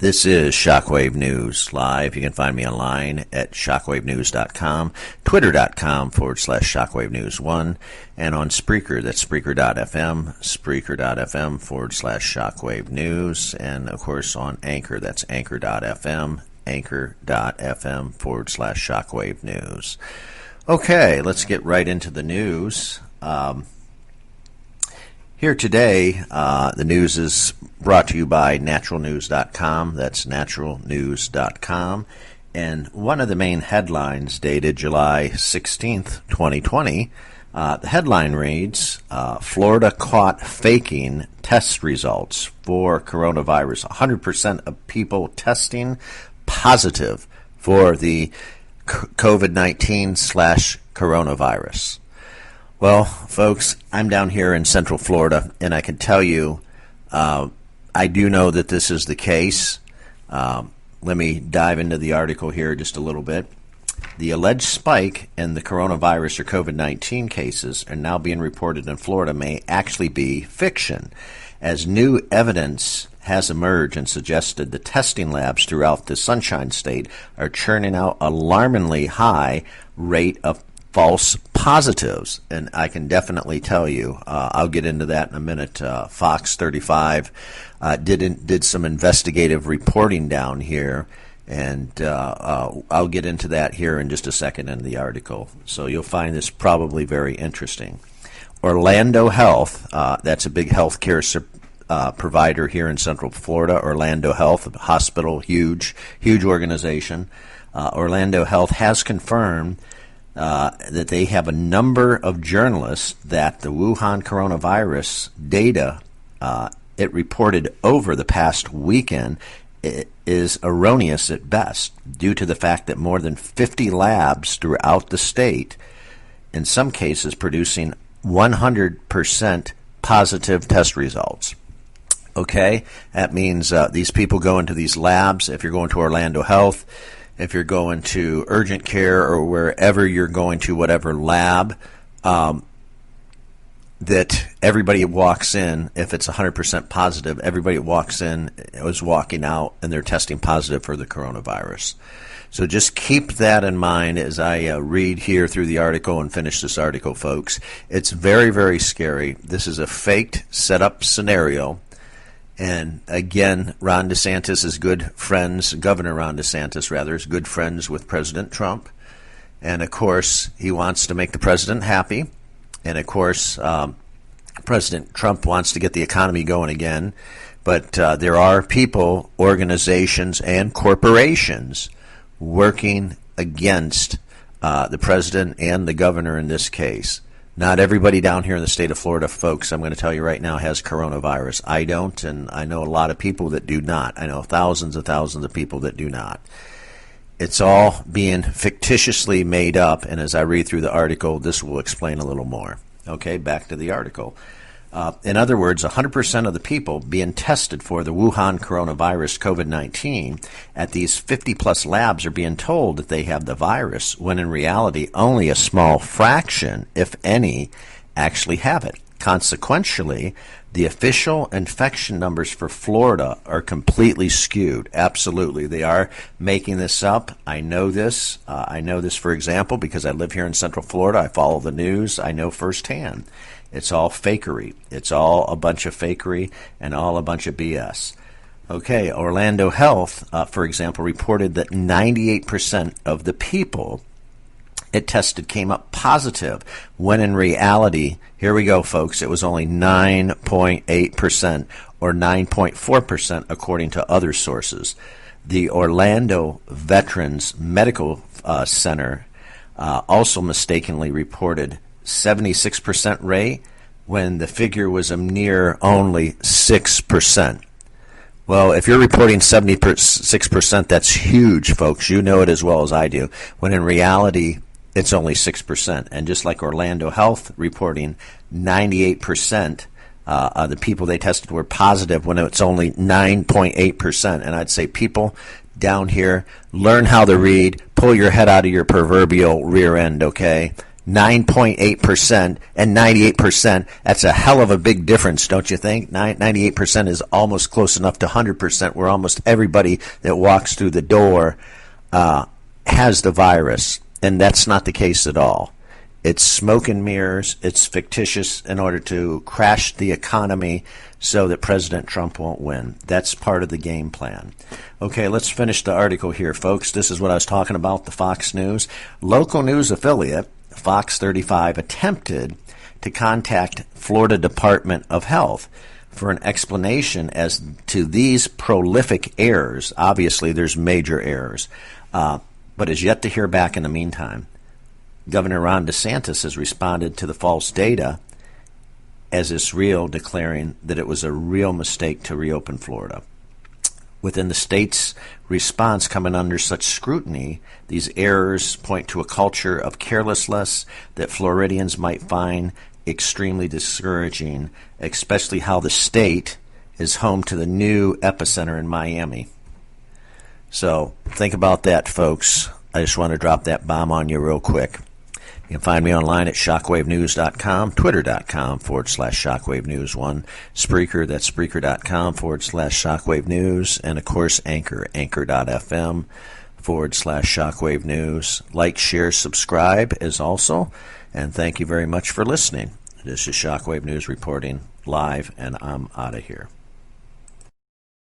This is Shockwave News Live. You can find me online at shockwavenews.com, twitter.com/Shockwave News 1, and on Spreaker, that's Spreaker.fm, Spreaker.fm/Shockwave News, and of course on Anchor, that's Anchor.fm, Anchor.fm/Shockwave News. Okay, let's get right into the news. Here today, the news is brought to you by naturalnews.com. That's naturalnews.com. And one of the main headlines dated July 16th, 2020, the headline reads, Florida caught faking test results for coronavirus. 100% of people testing positive for the COVID-19/coronavirus. Well, folks, I'm down here in Central Florida, and I can tell you, I do know that this is the case. Let me dive into the article here just a little bit. The alleged spike in the coronavirus or COVID-19 cases are now being reported in Florida may actually be fiction, as new evidence has emerged and suggested the testing labs throughout the Sunshine State are churning out alarmingly high rate of false positives, and I can definitely tell you, I'll get into that in a minute. Fox 35 did some investigative reporting down here, and I'll get into that here in just a second in the article. So you'll find this probably very interesting. Orlando Health, that's a big healthcare provider here in Central Florida. Orlando Health, a hospital, huge organization. Orlando Health has confirmed that they have a number of journalists that the Wuhan coronavirus data it reported over the past weekend is erroneous at best, due to the fact that more than 50 labs throughout the state, in some cases producing 100% positive test results. Okay, that means these people go into these labs. If you're going to Orlando Health, if you're going to urgent care, or wherever you're going to, whatever lab, that everybody walks in, if it's 100% positive, everybody walks in is walking out and they're testing positive for the coronavirus. So just keep that in mind as I read here through the article and finish this article, folks. It's very, very scary. This is a faked, set-up scenario. And again, Ron DeSantis is good friends, Governor Ron DeSantis, rather, is good friends with President Trump. And, of course, he wants to make the president happy. And, of course, President Trump wants to get the economy going again. But there are people, organizations, and corporations working against the president and the governor in this case. Not everybody down here in the state of Florida, folks, I'm going to tell you right now, has coronavirus. I don't, and I know a lot of people that do not. I know thousands of people that do not. It's all being fictitiously made up, and as I read through the article, this will explain a little more. Okay, back to the article. In other words, 100% of the people being tested for the Wuhan coronavirus COVID-19 at these 50-plus labs are being told that they have the virus, when in reality only a small fraction, if any, actually have it. Consequentially, the official infection numbers for Florida are completely skewed. Absolutely. They are making this up. I know this. I know this, for example, because I live here in Central Florida. I follow the news. I know firsthand. It's all fakery. It's all a bunch of fakery and all a bunch of BS. Okay, Orlando Health, for example, reported that 98% of the people it tested came up positive, when in reality, here we go, folks, it was only 9.8% or 9.4% according to other sources. The Orlando Veterans Medical Center also mistakenly reported 76% rate when the figure was a mere only 6%. Well, if you're reporting 76%, that's huge, folks. You know it as well as I do. When in reality, it's only 6%. And just like Orlando Health reporting 98% of the people they tested were positive, when it's only 9.8%. And I'd say, people down here, learn how to read, pull your head out of your proverbial rear end, okay? 9.8% and 98%. That's a hell of a big difference, don't you think? 98% is almost close enough to 100%, where almost everybody that walks through the door has the virus. And that's not the case at all. It's smoke and mirrors. It's fictitious in order to crash the economy so that President Trump won't win. That's part of the game plan. Okay, let's finish the article here, folks. This is what I was talking about, the Fox News. Local news affiliate, Fox 35, attempted to contact Florida Department of Health for an explanation as to these prolific errors. Obviously, there's major errors, but is yet to hear back in the meantime. Governor Ron DeSantis has responded to the false data as it's real, declaring that it was a real mistake to reopen Florida. Within the state's response coming under such scrutiny, these errors point to a culture of carelessness that Floridians might find extremely discouraging, especially how the state is home to the new epicenter in Miami. So think about that, folks. I just want to drop that bomb on you real quick. You can find me online at shockwavenews.com, twitter.com/shockwavenews1, Spreaker, that's spreaker.com/shockwavenews, and of course Anchor, anchor.fm/shockwavenews. Like, share, subscribe is also, and thank you very much for listening. This is Shockwave News reporting live, and I'm out of here.